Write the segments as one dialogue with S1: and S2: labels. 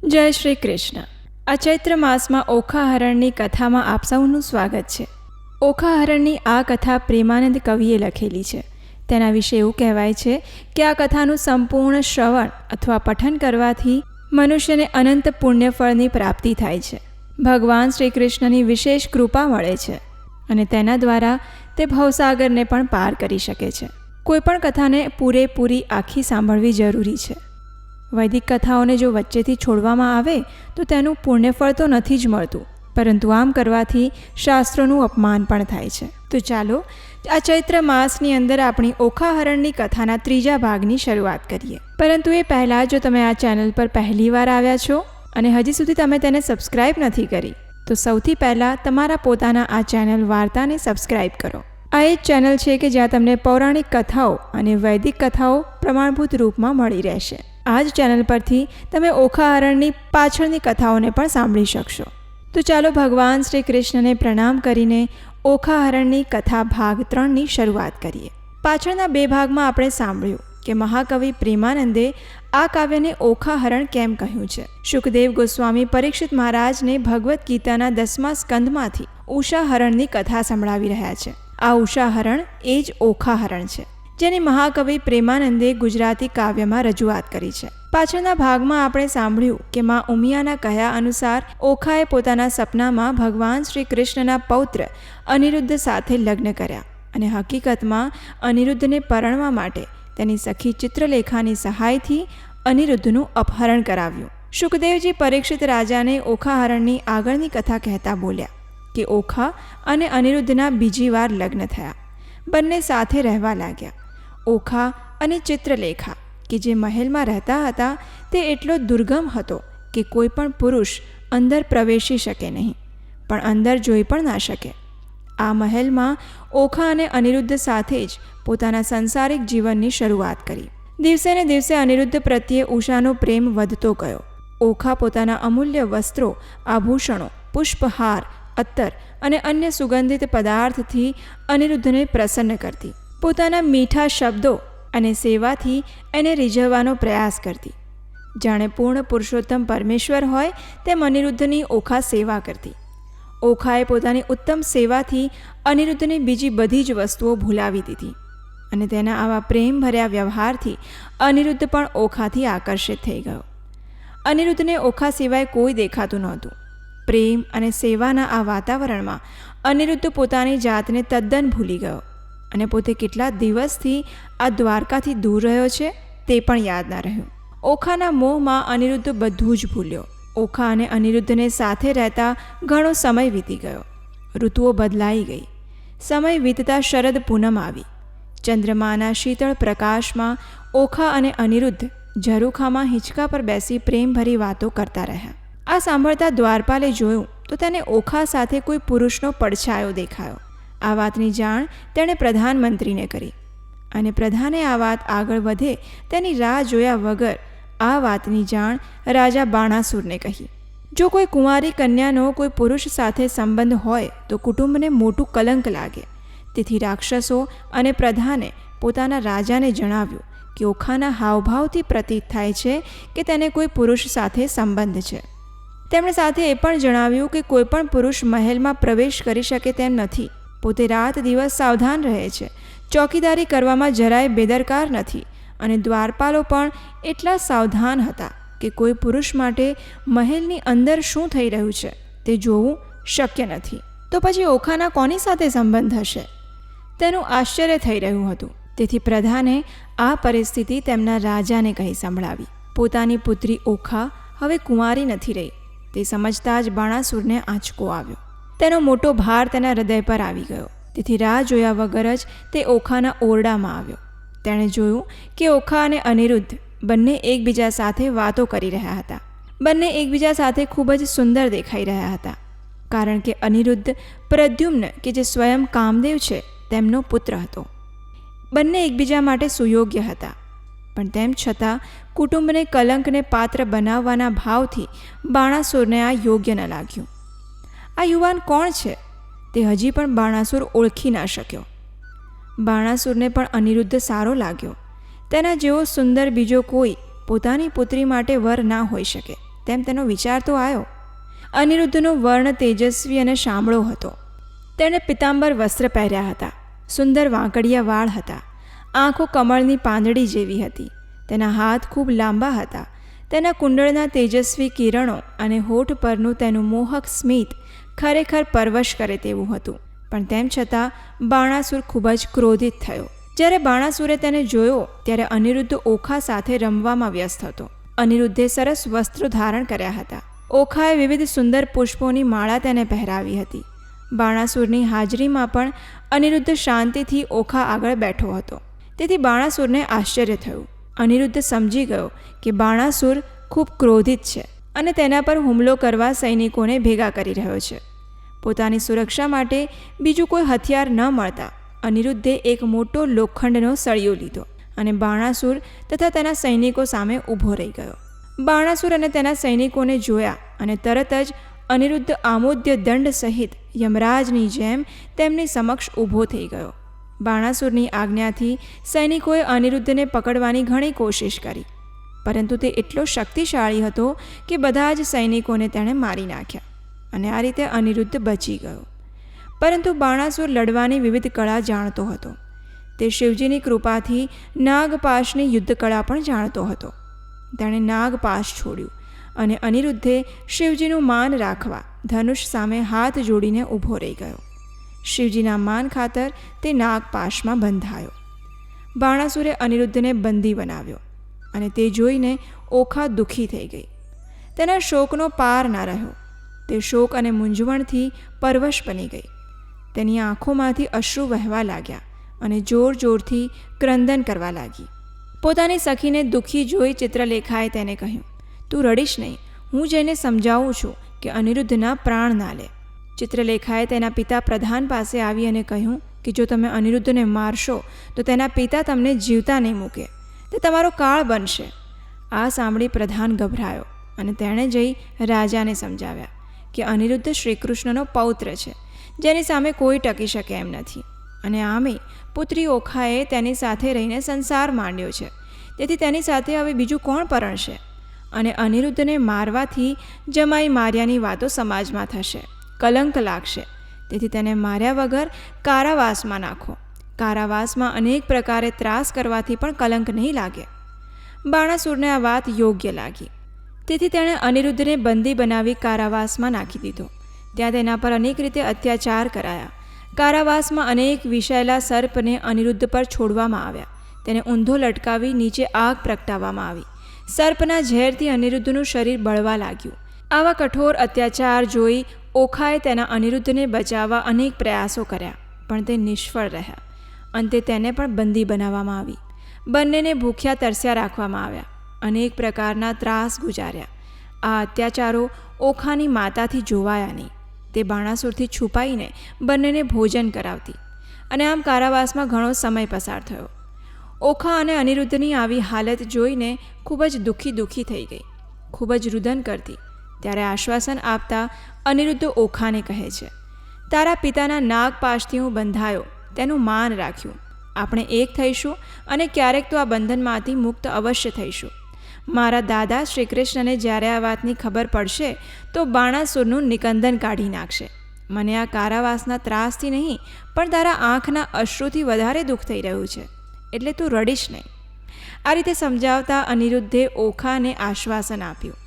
S1: જય શ્રી કૃષ્ણ. આ ચૈત્ર માસમાં ઓખાહરણની કથામાં આપ સૌનું સ્વાગત છે. ઓખાહરણની આ કથા પ્રેમાનંદ કવિએ લખેલી છે. તેના વિશે એવું કહેવાય છે કે આ કથાનું સંપૂર્ણ શ્રવણ અથવા પઠન કરવાથી મનુષ્યને અનંત પુણ્યફળની પ્રાપ્તિ થાય છે. ભગવાન શ્રી કૃષ્ણની વિશેષ કૃપા મળે છે અને તેના દ્વારા તે ભવસાગરને પણ પાર કરી શકે છે. કોઈપણ કથાને પૂરેપૂરી આખી સાંભળવી જરૂરી છે. વૈદિક કથાઓને જો વચ્ચેથી છોડવામાં આવે તો તેનું પુણ્યફળ તો નથી જ મળતું, પરંતુ આમ કરવાથી શાસ્ત્રોનું અપમાન પણ થાય છે. તો ચાલો આ ચૈત્ર માસની અંદર આપણી ઓખાહરણની કથાના ત્રીજા ભાગની શરૂઆત કરીએ. પરંતુ એ પહેલાં જો તમે આ ચેનલ પર પહેલીવાર આવ્યા છો અને હજી સુધી તમે તેને સબસ્ક્રાઈબ નથી કરી, તો સૌથી પહેલાં તમારા પોતાના આ ચેનલ વાર્તાને સબસ્ક્રાઈબ કરો. આ એ જ ચેનલ છે કે જ્યાં તમને પૌરાણિક કથાઓ અને વૈદિક કથાઓ પ્રમાણભૂત રૂપમાં મળી રહેશે. આ જ ચેનલ પરથી તમે ઓખાહરણની પાછળની કથાઓને પણ સાંભળી શકશો. તો ચાલો ભગવાન શ્રી કૃષ્ણને પ્રણામ કરીને ઓખાહરણની કથા ભાગ 3ની શરૂઆત કરીએ. પાછળના 2 ભાગમાં આપણે સાંભળ્યું કે મહાકવિ પ્રેમાનંદે આ કાવ્યને ઓખાહરણ કેમ કહ્યું છે. શુકદેવ ગોસ્વામી પરીક્ષિત મહારાજને ભગવદ્ ગીતાના 10મા સ્કંદમાંથી ઉષાહરણની કથા સંભળાવી રહ્યા છે. આ ઉષાહરણ એ જ ઓખાહરણ છે, જેની મહાકવિ પ્રેમાનંદે ગુજરાતી કાવ્યમાં રજૂઆત કરી છે. પાછળના ભાગમાં આપણે સાંભળ્યું કે મા ઉમિયાના કહ્યા અનુસાર ઓખાએ પોતાના સપનામાં ભગવાન શ્રી કૃષ્ણના પૌત્ર અનિરુદ્ધ સાથે લગ્ન કર્યા અને હકીકતમાં અનિરુદ્ધને પરણવા માટે તેની સખી ચિત્રલેખાની સહાયથી અનિરુદ્ધનું અપહરણ કરાવ્યું. શુકદેવજી પરીક્ષિત રાજાને ઓખાહરણની આગળની કથા કહેતા બોલ્યા કે ઓખા અને અનિરુદ્ધના બીજી વાર લગ્ન થયા. બંને સાથે રહેવા લાગ્યા. ઓખા અને ચિત્રલેખા કે જે મહેલમાં રહેતા હતા તે એટલો દુર્ગમ હતો કે કોઈ પણ પુરુષ અંદર પ્રવેશી શકે નહીં, પણ અંદર જોઈ પણ ના શકે. આ મહેલમાં ઓખા અને અનિરુદ્ધ સાથે જ પોતાના સંસારિક જીવનની શરૂઆત કરી. દિવસે ને દિવસે અનિરુદ્ધ પ્રત્યે ઉષાનો પ્રેમ વધતો ગયો. ઓખા પોતાના અમૂલ્ય વસ્ત્રો, આભૂષણો, પુષ્પહાર, અત્તર અને અન્ય સુગંધિત પદાર્થથી અનિરુદ્ધને પ્રસન્ન કરતી. પોતાના મીઠા શબ્દો અને સેવાથી એને રીઝવવાનો પ્રયાસ કરતી. જાણે પૂર્ણ પુરુષોત્તમ પરમેશ્વર હોય તેમ અનિરુદ્ધની ઓખા સેવા કરતી. ઓખાએ પોતાની ઉત્તમ સેવાથી અનિરુદ્ધની બીજી બધી જ વસ્તુઓ ભૂલાવી દીધી અને તેના આવા પ્રેમભર્યા વ્યવહારથી અનિરુદ્ધ પણ ઓખાથી આકર્ષિત થઈ ગયો. અનિરુદ્ધને ઓખા સિવાય કોઈ દેખાતું નહોતું. પ્રેમ અને સેવાના આ વાતાવરણમાં અનિરુદ્ધ પોતાની જાતને તદ્દન ભૂલી ગયો અને પોતે કેટલા દિવસથી આ દ્વારકાથી દૂર રહ્યો છે તે પણ યાદ ના રહ્યું. ઓખાના મોહમાં અનિરુદ્ધ બધું જ ભૂલ્યો. ઓખા અને અનિરુદ્ધને સાથે રહેતા ઘણો સમય વીતી ગયો. ઋતુઓ બદલાઈ ગઈ. સમય વીતતા શરદ પૂનમ આવી. ચંદ્રમાના શીતળ પ્રકાશમાં ઓખા અને અનિરુદ્ધ ઝરૂખામાં હિંચકા પર બેસી પ્રેમભરી વાતો કરતા રહ્યા. આ સાંભળતા દ્વારપાલે જોયું તો તેને ઓખા સાથે કોઈ પુરુષનો પડછાયો દેખાયો. આ વાતની જાણ તેણે પ્રધાનમંત્રીને કરી અને પ્રધાને આ વાત આગળ વધે તેની રાહ જોયા વગર આ વાતની જાણ રાજા બાણાસુરને કહી. જો કોઈ કુંવારી કન્યાનો કોઈ પુરુષ સાથે સંબંધ હોય તો કુટુંબને મોટું કલંક લાગે. તેથી રાક્ષસો અને પ્રધાને પોતાના રાજાને જણાવ્યું કે ઓખાના હાવભાવથી પ્રતીત થાય છે કે તેને કોઈ પુરુષ સાથે સંબંધ છે. તેમણે સાથે એ પણ જણાવ્યું કે કોઈ પણ પુરુષ મહેલમાં પ્રવેશ કરી શકે તેમ નથી. પોતે રાત દિવસ સાવધાન રહે છે, ચોકીદારી કરવામાં જરાય બેદરકાર નથી અને દ્વારપાલો પણ એટલા સાવધાન હતા કે કોઈ પુરુષ માટે મહેલની અંદર શું થઈ રહ્યું છે તે જોવું શક્ય નથી. તો પછી ઓખાના કોની સાથે સંબંધ હશે તેનું આશ્ચર્ય થઈ રહ્યું હતું. તેથી પ્રધાને આ પરિસ્થિતિ તેમના રાજાને કહી સંભળાવી. પોતાની પુત્રી ઓખા હવે કુંવારી નથી રહી તે સમજતા જ બાણાસુરને આંચકો આવ્યો. તેનો મોટો ભાર તેના હૃદય પર આવી ગયો. તેથી રાહ જોયા વગર જ તે ઓખાના ઓરડામાં આવ્યો. તેણે જોયું કે ઓખા અને અનિરુદ્ધ બંને એકબીજા સાથે વાતો કરી રહ્યા હતા. બંને એકબીજા સાથે ખૂબ જ સુંદર દેખાઈ રહ્યા હતા, કારણ કે અનિરુદ્ધ પ્રદ્યુમ્ન કે જે સ્વયં કામદેવ છે તેમનો પુત્ર હતો. બંને એકબીજા માટે સુયોગ્ય હતા, પણ તેમ છતાં કુટુંબને કલંકને પાત્ર બનાવવાના ભાવથી બાણાસુરને આ યોગ્ય ન લાગ્યું. આ યુવાન કોણ છે તે હજી પણ બાણાસુર ઓળખી ના શક્યો. બાણાસુરને પણ અનિરુદ્ધ સારો લાગ્યો. તેના જેવો સુંદર બીજો કોઈ પોતાની પુત્રી માટે વર ના હોઈ શકે. તેમ તેનો વિચાર તો આવ્યો. અનિરુદ્ધનો વર્ણ તેજસ્વી અને શામળો હતો. તેણે પિતાંબર વસ્ત્ર પહેર્યા હતા. સુંદર વાંકડિયા વાળ હતા. આંખો કમળની પાંદડી જેવી હતી. તેના હાથ ખૂબ લાંબા હતા. તેના કુંડળના તેજસ્વી કિરણો અને હોઠ પરનું તેનું મોહક સ્મિત ખરેખર પરવશ કરે તેવું હતું. પણ તેમ છતાં બાણાસુર ખૂબ જ ક્રોધિત થયો. જ્યારે બાણાસુરે તેને જોયો ત્યારે અનિરુદ્ધ ઓખા સાથે રમવામાં વ્યસ્ત હતો. અનિરુદ્ધે સરસ વસ્ત્રો ધારણ કર્યા હતા. ઓખાએ વિવિધ સુંદર પુષ્પોની માળા તેને પહેરાવી હતી. બાણાસુરની હાજરીમાં પણ અનિરુદ્ધ શાંતિથી ઓખા આગળ બેઠો હતો. તેથી બાણાસુરને આશ્ચર્ય થયું. અનિરુદ્ધ સમજી ગયો કે બાણાસુર ખૂબ ક્રોધિત છે અને તેના પર હુમલો કરવા સૈનિકોને ભેગા કરી રહ્યો છે. પોતાની સુરક્ષા માટે બીજું કોઈ હથિયાર ન મળતા અનિરુદ્ધે એક મોટો લોખંડનો સળિયો લીધો અને બાણાસુર તથા તેના સૈનિકો સામે ઊભો રહી ગયો. બાણાસુર અને તેના સૈનિકોને જોયા અને તરત જ અનિરુદ્ધ આમોદ્ય દંડ સહિત યમરાજની જેમ તેમની સમક્ષ ઊભો થઈ ગયો. બાણાસુરની આજ્ઞાથી સૈનિકોએ અનિરુદ્ધને પકડવાની ઘણી કોશિશ કરી, પરંતુ તે એટલો શક્તિશાળી હતો કે બધા જ સૈનિકોને તેણે મારી નાખ્યા અને આ રીતે અનિરુદ્ધ બચી ગયો. પરંતુ બાણાસુર લડવાની વિવિધ કળા જાણતો હતો. તે શિવજીની કૃપાથી નાગપાશની યુદ્ધકળા પણ જાણતો હતો. તેણે નાગપાશ છોડ્યું અને અનિરુદ્ધે શિવજીનું માન રાખવા ધનુષ સામે હાથ જોડીને ઊભો રહી ગયો. શિવજીના માન ખાતર તે નાગપાશમાં બંધાયો. બાણાસુરે અનિરુદ્ધને બંદી બનાવ્યો અને તે જોઈને ઓખા દુઃખી થઈ ગઈ. તેના શોકનો પાર ન રહ્યો. તે શોક અને મૂંઝવણથી પરવશ બની ગઈ. તેની આંખોમાંથી અશ્રુ વહેવા લાગ્યા અને જોર જોરથી ક્રંદન કરવા લાગી. પોતાની સખીને દુઃખી જોઈ ચિત્રલેખાએ તેને કહ્યું, તું રડીશ નહીં, હું જઈને સમજાવું છું કે અનિરુદ્ધના પ્રાણ ના લે. ચિત્રલેખાએ તેના પિતા પ્રધાન પાસે આવી અને કહ્યું કે જો તમે અનિરુદ્ધને મારશો તો તેના પિતા તમને જીવતા નહીં મૂકે. તે તમારો કાળ બનશે. આ સાંભળી પ્રધાન ગભરાયો અને તેણે જઈ રાજાને સમજાવ્યા કે અનિરુદ્ધ શ્રીકૃષ્ણનો પૌત્ર છે, જેની સામે કોઈ ટકી શકે એમ નથી. અને આમે પુત્રી ઓખાએ તેની સાથે રહીને સંસાર માંડ્યો છે, તેથી તેની સાથે હવે બીજું કોણ પરણશે? અને અનિરુદ્ધને મારવાથી જમાઈ માર્યાની વાતો સમાજમાં થશે, કલંક લાગશે. તેથી તેને માર્યા વગર કારાવાસમાં નાખો. કારાવાસમાં અનેક પ્રકારે ત્રાસ કરવાથી પણ કલંક નહીં લાગે. બાણાસુરને આ વાત યોગ્ય લાગી. તેથી તેણે અનિરુદ્ધને બંદી બનાવી કારાવાસમાં નાખી દીધો. ત્યાં તેના પર અનેક રીતે અત્યાચાર કરાયા. કારાવાસમાં અનેક વિષાયેલા સર્પને અનિરુદ્ધ પર છોડવામાં આવ્યા. તેને ઊંધો લટકાવી નીચે આગ પ્રગટાવવામાં આવી. સર્પના ઝેરથી અનિરુદ્ધનું શરીર બળવા લાગ્યું. આવા કઠોર અત્યાચાર જોઈ ઓખાએ તેના અનિરુદ્ધને બચાવવા અનેક પ્રયાસો કર્યા, પણ તે નિષ્ફળ રહ્યા. અંતે તેને પણ બંદી બનાવવામાં આવી. બંનેને ભૂખ્યા તરસ્યા રાખવામાં આવ્યા. અનેક પ્રકારના ત્રાસ ગુજાર્યા. આ અત્યાચારો ઓખાની માતાથી જોવાયા નહીં. તે બાણાસુરથી છુપાઈને બંનેને ભોજન કરાવતી અને આમ કારાવાસમાં ઘણો સમય પસાર થયો. ઓખા અને અનિરુદ્ધની આવી હાલત જોઈને ખૂબ જ દુઃખી થઈ ગઈ. ખૂબ જ રુદન કરતી. ત્યારે આશ્વાસન આપતા અનિરુદ્ધ ઓખાને કહે છે, તારા પિતાના નાગપાશથી હું બંધાયો, તેનું માન રાખ્યું. આપણે એક થઈશું અને ક્યારેક તો આ બંધનમાંથી મુક્ત અવશ્ય થઈશું. મારા દાદા શ્રી કૃષ્ણને જ્યારે આ વાતની ખબર પડશે તો બાણાસુરનું નિકંદન કાઢી નાખશે. મને આ કારાવાસના ત્રાસથી નહીં, પણ તારા આંખના અશ્રુથી વધારે દુઃખ થઈ રહ્યું છે, એટલે તું રડીશ નહીં. આ રીતે સમજાવતા અનિરુદ્ધે ઓખાને આશ્વાસન આપ્યું.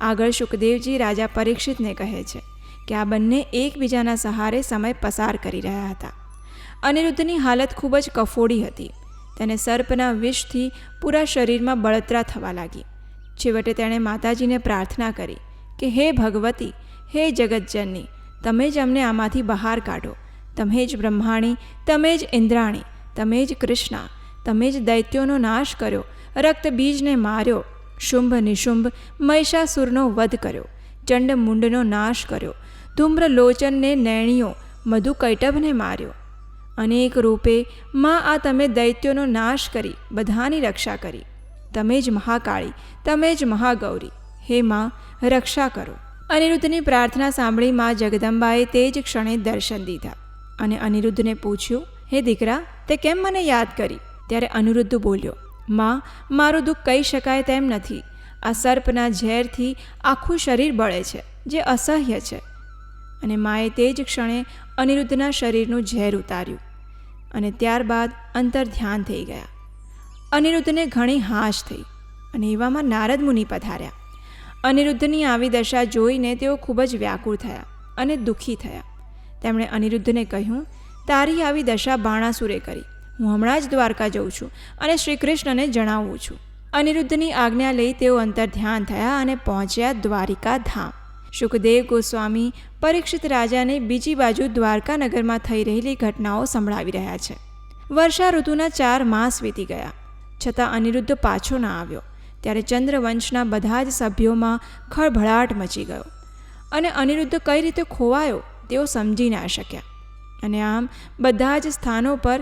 S1: આગળ શુકદેવજી રાજા પરીક્ષિતને કહે છે કે આ બંને એકબીજાના સહારે સમય પસાર કરી રહ્યા હતા. અનિરુદ્ધની હાલત ખૂબ જ કફોડી હતી. તેને સર્પના વિષથી પૂરા શરીરમાં બળતરા થવા લાગી. છેવટે તેણે માતાજીને પ્રાર્થના કરી કે હે ભગવતી, હે જગતજનની, તમે જ અમને આમાંથી બહાર કાઢો. તમે જ બ્રહ્માણી, તમે જ ઇન્દ્રાણી, તમે જ કૃષ્ણા, તમે જ દૈત્યોનો નાશ કર્યો, રક્તબીજને માર્યો, શુંભ નિશુંભ મહિષાસુરનો વધ કર્યો, ચંડમુંડનો નાશ કર્યો, ધૂમ્રલોચનને નૈણીઓ મધુકૈટભને માર્યો. અનેક રૂપે માં આ તમે દૈત્યોનો નાશ કરી બધાની રક્ષા કરી. તમે જ મહાકાળી, તમે જ મહાગૌરી, હે માં રક્ષા કરો. અનિરુદ્ધની પ્રાર્થના સાંભળી માં જગદંબાએ તે જ ક્ષણે દર્શન દીધા અને અનિરુદ્ધને પૂછ્યું, હે દીકરા, તે કેમ મને યાદ કરી? ત્યારે અનિરુદ્ધ બોલ્યો, માં, મારું દુઃખ કહી શકાય તેમ નથી. આ સર્પના ઝેરથી આખું શરીર બળે છે, જે અસહ્ય છે. અને માએ તે જ ક્ષણે અનિરુદ્ધના શરીરનું ઝેર ઉતાર્યું અને ત્યારબાદ અંતર્ધ્યાન થઈ ગયા. અનિરુદ્ધને ઘણી હાશ થઈ અને એવામાં નારદ મુનિ પધાર્યા. અનિરુદ્ધની આવી દશા જોઈને તેઓ ખૂબ જ વ્યાકુળ થયા અને દુઃખી થયા. તેમણે અનિરુદ્ધને કહ્યું, તારી આવી દશા બાણાસુરે કરી. હું હમણાં જ દ્વારકા જઉં છું અને શ્રી કૃષ્ણને જણાવું છું. અનિરુદ્ધની આજ્ઞા લઈ તેઓ અંતર્ધ્યાન થયા અને પહોંચ્યા દ્વારિકા ધામ. શુકદેવ ગોસ્વામી પરીક્ષિત રાજાને બીજી બાજુ દ્વારકા નગરમાં થઈ રહેલી ઘટનાઓ સંભળાવી રહ્યા છે. વર્ષા ઋતુના 4 માસ વીતી ગયા, છતાં અનિરુદ્ધ પાછો ના આવ્યો. ત્યારે ચંદ્રવંશના બધા જ સભ્યોમાં ખળભળાટ મચી ગયો અને અનિરુદ્ધ કઈ રીતે ખોવાયો તેઓ સમજી ના શક્યા. અને આમ બધા જ સ્થાનો પર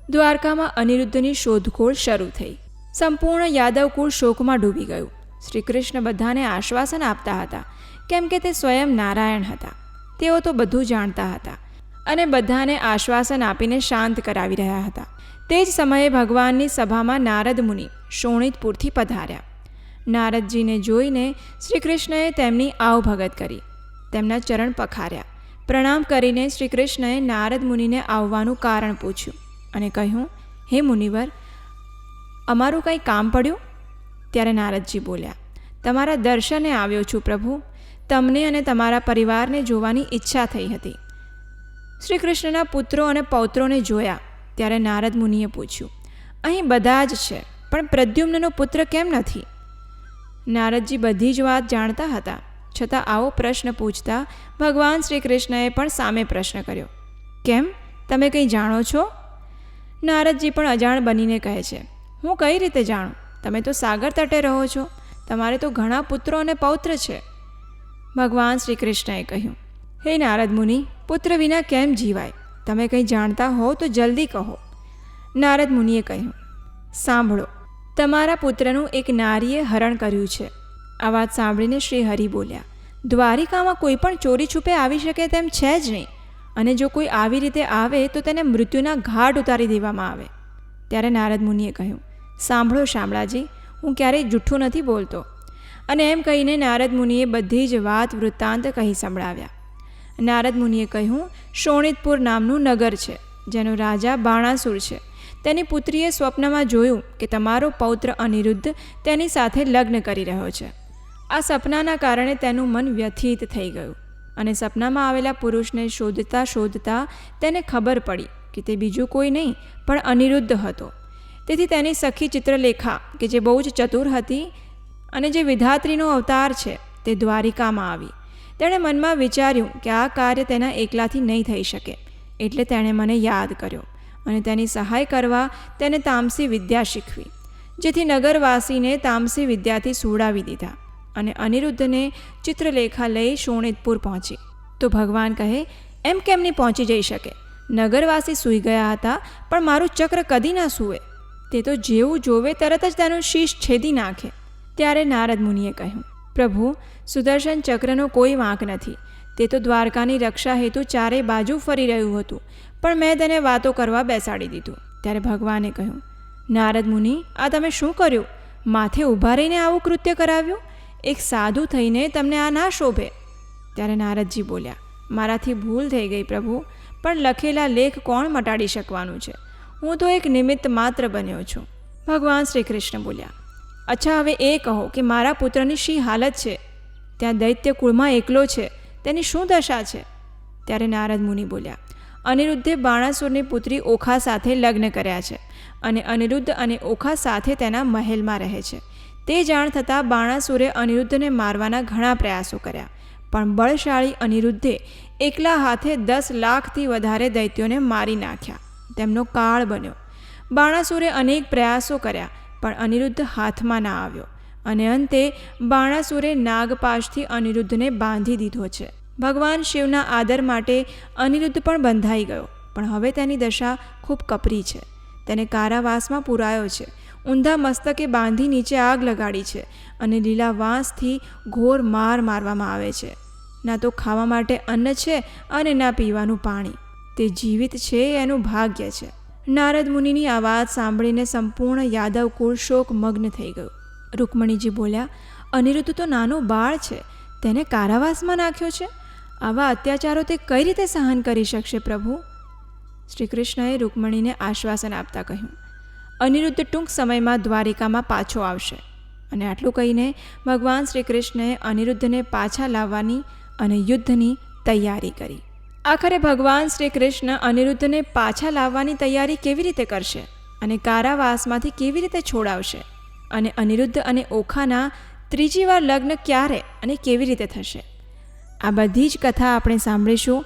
S1: દ્વારકામાં અનિરુદ્ધની શોધખોળ શરૂ થઈ. સંપૂર્ણ યાદવકુળ શોકમાં ડૂબી ગયું. શ્રી કૃષ્ણ બધાને આશ્વાસન આપતા હતા, કેમ કે તે સ્વયં નારાયણ હતા. તેઓ તો બધું જાણતા હતા અને બધાને આશ્વાસન આપીને શાંત કરાવી રહ્યા હતા. તે જ સમયે ભગવાનની સભામાં નારદ મુનિ શોણિતપુરથી પધાર્યા. નારદજીને જોઈને શ્રી કૃષ્ણએ તેમની આવભગત કરી, તેમના ચરણ પખાર્યા. પ્રણામ કરીને શ્રી કૃષ્ણએ નારદ મુનિને આવવાનું કારણ પૂછ્યું અને કહ્યું, હે મુનિવર, અમારું કંઈ કામ પડ્યું? ત્યારે નારદજી બોલ્યા, તમારા દર્શને આવ્યો છું પ્રભુ. તમને અને તમારા પરિવારને જોવાની ઈચ્છા થઈ હતી. શ્રી કૃષ્ણના પુત્રો અને પૌત્રોને જોયા. ત્યારે નારદ મુનિએ પૂછ્યું, અહીં બધા જ છે, પણ પ્રદ્યુમ્નનો પુત્ર કેમ નથી? નારદજી બધી જ વાત જાણતા હતા, છતાં આવો પ્રશ્ન પૂછતા ભગવાન શ્રી કૃષ્ણએ પણ સામે પ્રશ્ન કર્યો, કેમ, તમે કંઈ જાણો છો? નારદજી પણ અજાણ બનીને કહે છે, હું કઈ રીતે જાણું? તમે તો સાગર તટે રહો છો, તમારે તો ઘણા પુત્રો અને પૌત્ર છે. ભગવાન શ્રી કૃષ્ણએ કહ્યું, હે નારદ મુનિ, પુત્ર વિના કેમ જીવાય? તમે કંઈ જાણતા હો તો જલ્દી કહો. નારદ મુનિએ કહ્યું, સાંભળો, તમારા પુત્રનું એક નારીએ હરણ કર્યું છે. આ વાત સાંભળીને શ્રી હરિ બોલ્યા, દ્વારિકામાં કોઈ પણ ચોરી છુપે આવી શકે તેમ છે જ નહીં, અને જો કોઈ આવી રીતે આવે તો તેને મૃત્યુના ઘાટ ઉતારી દેવામાં આવે. ત્યારે નારદ મુનિએ કહ્યું, સાંભળો શામળાજી, હું ક્યારેય જૂઠું નથી બોલતો. અને એમ કહીને નારદ મુનિએ બધી જ વાત વૃત્તાંત કહી સંભળાવ્યા. નારદ મુનિએ કહ્યું, શોણિતપુર નામનું નગર છે, જેનો રાજા બાણાસુર છે. તેની પુત્રીએ સ્વપ્નમાં જોયું કે તમારો પૌત્ર અનિરુદ્ધ તેની સાથે લગ્ન કરી રહ્યો છે. આ સપનાના કારણે તેનું મન વ્યથિત થઈ ગયું અને સપનામાં આવેલા પુરુષને શોધતા શોધતા તેને ખબર પડી કે તે બીજું કોઈ નહીં પણ અનિરુદ્ધ હતો. તેથી તેની સખી ચિત્રલેખા, કે જે બહુ જ ચતુર હતી અને જે વિધાત્રીનો અવતાર છે, તે દ્વારિકામાં આવી. તેણે મનમાં વિચાર્યું કે આ કાર્ય તેના એકલાથી નહીં થઈ શકે, એટલે તેણે મને યાદ કર્યો અને તેની સહાય કરવા તેને તામસી વિદ્યા શીખવી, જેથી નગરવાસીને તામસી વિદ્યાથી સુવડાવી દીધા અને અનિરુદ્ધને ચિત્રલેખા લઈ શોણિતપુર પહોંચી. તો ભગવાન કહે, એમ કેમ નહીં પહોંચી જઈ શકે? નગરવાસી સૂઈ ગયા હતા, પણ મારું ચક્ર કદી ના સૂવે. તે તો જેવું જોવે તરત જ તેનું શીશ છેદી નાખે. ત્યારે નારદ મુનિએ કહ્યું, પ્રભુ, સુદર્શન ચક્રનો કોઈ વાંક નથી. તે તો દ્વારકાની રક્ષા હેતુ ચારે બાજુ ફરી રહ્યું હતું, પણ મેં તેને વાતો કરવા બેસાડી દીધું. ત્યારે ભગવાને કહ્યું, નારદ મુનિ, આ તમે શું કર્યું? માથે ઊભા રહીને આવું કૃત્ય કરાવ્યું? એક સાધુ થઈને તમને આ ના શોભે. ત્યારે નારદજી બોલ્યા, મારાથી ભૂલ થઈ ગઈ પ્રભુ, પણ લખેલા લેખ કોણ મટાડી શકવાનું છે? હું તો એક નિમિત્ત માત્ર બન્યો છું. ભગવાન શ્રી કૃષ્ણ બોલ્યા, અચ્છા, હવે એ કહો કે મારા પુત્રની શી હાલત છે? ત્યાં દૈત્ય કુળમાં એકલો છે, તેની શું દશા છે? ત્યારે નારદ મુનિ બોલ્યા, અનિરુદ્ધે બાણાસુરની પુત્રી ઓખા સાથે લગ્ન કર્યા છે અને અનિરુદ્ધ અને ઓખા સાથે તેના મહેલમાં રહે છે. તે જાણ થતાં બાણાસુરે અનિરુદ્ધને મારવાના ઘણા પ્રયાસો કર્યા, પણ બળશાળી અનિરુદ્ધે એકલા હાથે 10 લાખથી વધારે દૈત્યોને મારી નાખ્યા. તેમનો કાળ બન્યો. બાણાસુરે અનેક પ્રયાસો કર્યા, પણ અનિરુદ્ધ હાથમાં ના આવ્યો અને અંતે બાણાસુરે નાગપાશથી અનિરુદ્ધને બાંધી દીધો છે. ભગવાન શિવના આદર માટે અનિરુદ્ધ પણ બંધાઈ ગયો, પણ હવે તેની દશા ખૂબ કપરી છે. તેને કારાવાસમાં પુરાયો છે. ઊંધા મસ્તકે બાંધી નીચે આગ લગાડી છે અને લીલા વાંસથી ઘોર માર મારવામાં આવે છે. ના તો ખાવા માટે અન્ન છે અને ના પીવાનું પાણી. તે જીવિત છે એનું ભાગ્ય છે. નારદ મુનિની આ વાત સાંભળીને સંપૂર્ણ યાદવ કુળ શોક મગ્ન થઈ ગયું. રૂકમણીજી બોલ્યા, અનિરુદ્ધ તો નાનો બાળ છે, તેને કારાવાસમાં નાખ્યો છે. આવા અત્યાચારો તે કઈ રીતે સહન કરી શકશે પ્રભુ? શ્રી કૃષ્ણએ રૂકમણીને આશ્વાસન આપતા કહ્યું, અનિરુદ્ધ ટૂંક સમયમાં દ્વારિકામાં પાછો આવશે. અને આટલું કહીને ભગવાન શ્રી કૃષ્ણએ અનિરુદ્ધને પાછા લાવવાની અને યુદ્ધની તૈયારી કરી. આખરે ભગવાન શ્રી કૃષ્ણ અનિરુદ્ધને પાછા લાવવાની તૈયારી કેવી રીતે કરશે અને કારાવાસમાંથી કેવી રીતે છોડાવશે, અને અનિરુદ્ધ અને ઓખાના ત્રીજી વાર લગ્ન ક્યારે અને કેવી રીતે થશે, આ બધી જ કથા આપણે સાંભળીશું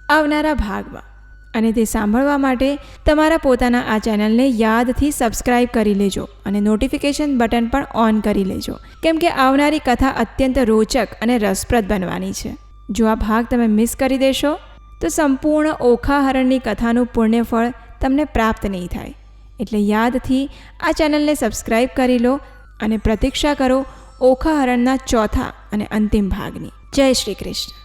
S1: આવનારા ભાગમાં. અને તે સાંભળવા માટે તમારા પોતાના આ ચેનલને યાદથી સબસ્ક્રાઈબ કરી લેજો અને નોટિફિકેશન બટન પણ ઓન કરી લેજો, કેમ કે આવનારી કથા અત્યંત રોચક અને રસપ્રદ બનવાની છે. જો આ ભાગ તમે મિસ કરી દેશો તો સંપૂર્ણ ઓખાહરણની કથાનું પુણ્યફળ તમને પ્રાપ્ત નહીં થાય. એટલે યાદથી આ ચેનલને સબસ્ક્રાઈબ કરી લો અને પ્રતીક્ષા કરો ઓખાહરણના ચોથા અને અંતિમ ભાગની. જય શ્રી કૃષ્ણ.